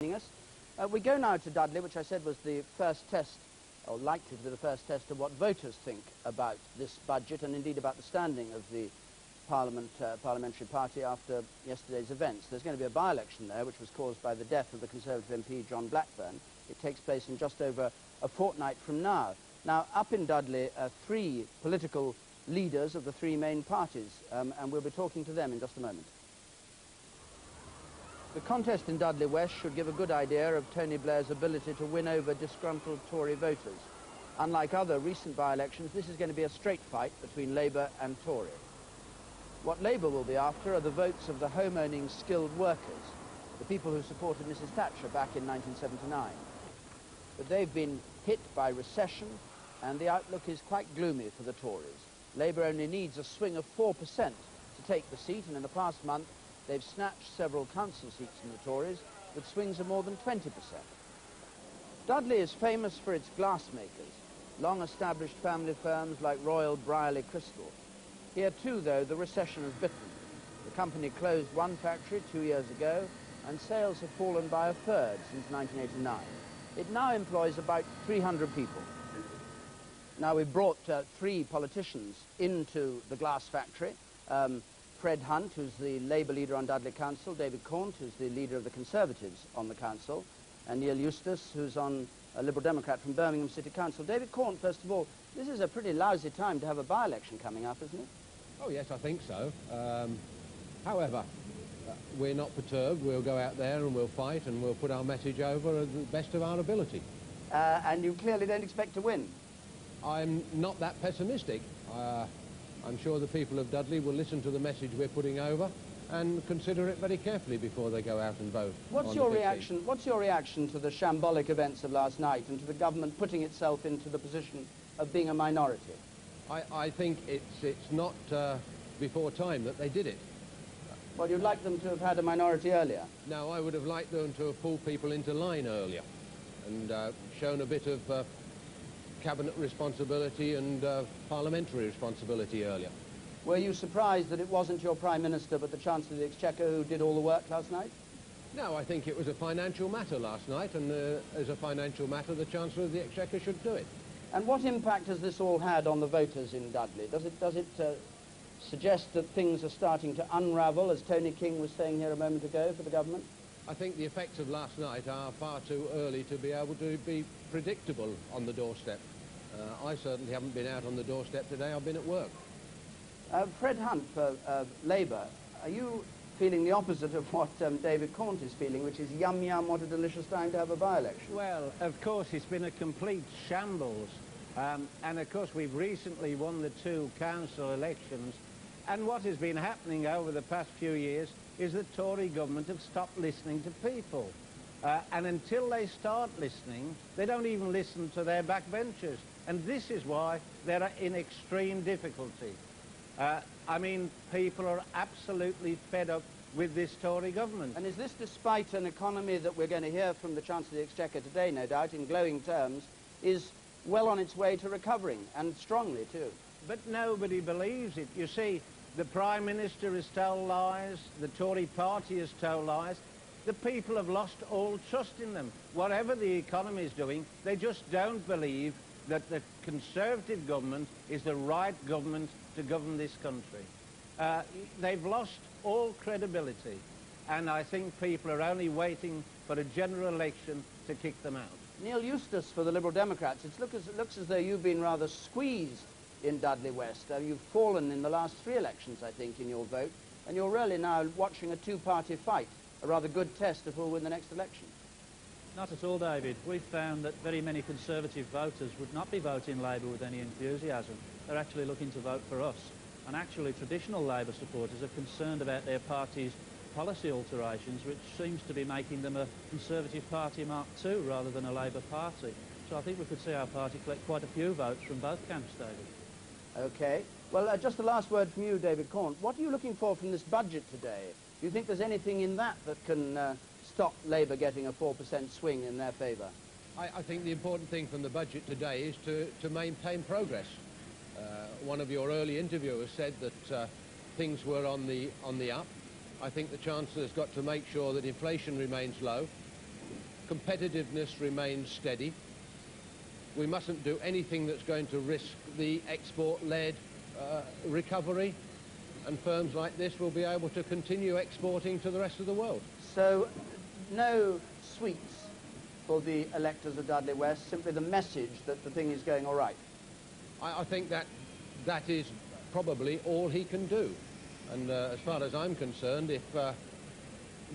us. We go now to Dudley, which I said was the first test, or likely to be the first test of what voters think about this budget and indeed about the standing of the parliamentary party after yesterday's events. There's going to be a by-election there, which was caused by the death of the Conservative MP John Blackburn. It takes place in just over a fortnight from now. Now, up in Dudley are three political leaders of the three main parties, and we'll be talking to them in just a moment. The contest in Dudley West should give a good idea of Tony Blair's ability to win over disgruntled Tory voters. Unlike other recent by-elections, this is going to be a straight fight between Labour and Tory. What Labour will be after are the votes of the home-owning skilled workers, the people who supported Mrs Thatcher back in 1979. But they've been hit by recession, and the outlook is quite gloomy for the Tories. Labour only needs a swing of 4% to take the seat, and in the past month, they've snatched several council seats from the Tories with swings of more than 20%. Dudley is famous for its glassmakers, long-established family firms like Royal Brierley Crystal. Here too, though, the recession has bitten. The company closed one factory 2 years ago, and sales have fallen by a third since 1989. It now employs about 300 people. Now, we've brought three politicians into the glass factory. Fred Hunt, who's the Labour leader on Dudley Council, David Cornt, who's the leader of the Conservatives on the council, and Neil Eustace, who's on a Liberal Democrat from Birmingham City Council. David Cornt, first of all, this is a pretty lousy time to have a by-election coming up, isn't it? Oh, yes, I think so. However, we're not perturbed. We'll go out there and we'll fight and we'll put our message over at the best of our ability. And you clearly don't expect to win? I'm not that pessimistic. I'm sure the people of Dudley will listen to the message we're putting over and consider it very carefully before they go out and vote. What's your reaction to the shambolic events of last night and to the government putting itself into the position of being a minority? I think it's not before time that they did it. Well, you'd like them to have had a minority earlier? No, I would have liked them to have pulled people into line earlier and shown a bit of cabinet responsibility and parliamentary responsibility earlier. Were you surprised that it wasn't your Prime Minister but the Chancellor of the Exchequer who did all the work last night? No, I think it was a financial matter last night, and as a financial matter, the Chancellor of the Exchequer should do it. And what impact has this all had on the voters in Dudley? Does it suggest that things are starting to unravel, as Tony King was saying here a moment ago, for the government? I think the effects of last night are far too early to be able to be predictable on the doorstep. I certainly haven't been out on the doorstep today. I've been at work. Fred Hunt for Labour, are you feeling the opposite of what David Cornt is feeling, which is yum yum, what a delicious time to have a by-election? Well, of course, it's been a complete shambles. And of course, we've recently won the two council elections. And what has been happening over the past few years is the Tory government have stopped listening to people. And until they start listening, they don't even listen to their backbenchers. And this is why they're in extreme difficulty. I mean, people are absolutely fed up with this Tory government. And is this despite an economy that we're going to hear from the Chancellor of the Exchequer today, no doubt, in glowing terms, is well on its way to recovering, and strongly too? But nobody believes it. You see, the Prime Minister has told lies, the Tory party has told lies. The people have lost all trust in them. Whatever the economy is doing, they just don't believe that the Conservative government is the right government to govern this country. They've lost all credibility, and I think people are only waiting for a general election to kick them out. Neil Eustace for the Liberal Democrats, it looks as though you've been rather squeezed in Dudley West. You've fallen in the last three elections, I think, in your vote, and you're really now watching a two-party fight, a rather good test of who will win the next election. Not at all, David. We've found that very many Conservative voters would not be voting Labour with any enthusiasm. They're actually looking to vote for us. And actually, traditional Labour supporters are concerned about their party's policy alterations, which seems to be making them a Conservative Party Mark II rather than a Labour Party. So I think we could see our party collect quite a few votes from both camps, David. OK. Well, just the last word from you, David Cornt. What are you looking for from this budget today? Do you think there's anything in that that can stop Labour getting a 4% swing in their favour? I think the important thing from the budget today is to maintain progress. One of your early interviewers said that things were on the up. I think the Chancellor's got to make sure that inflation remains low, competitiveness remains steady. We mustn't do anything that's going to risk the export-led recovery, and firms like this will be able to continue exporting to the rest of the world. So, no sweets for the electors of Dudley West, simply the message that the thing is going all right. I think that is probably all he can do. And as far as I'm concerned, if the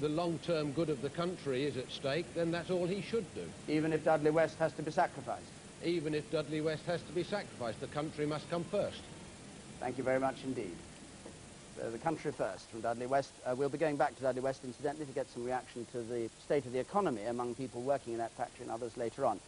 long-term good of the country is at stake, then that's all he should do. Even if Dudley West has to be sacrificed? Even if Dudley West has to be sacrificed, the country must come first. Thank you very much indeed. So the country first from Dudley West. We'll be going back to Dudley West, incidentally, to get some reaction to the state of the economy among people working in that factory and others later on.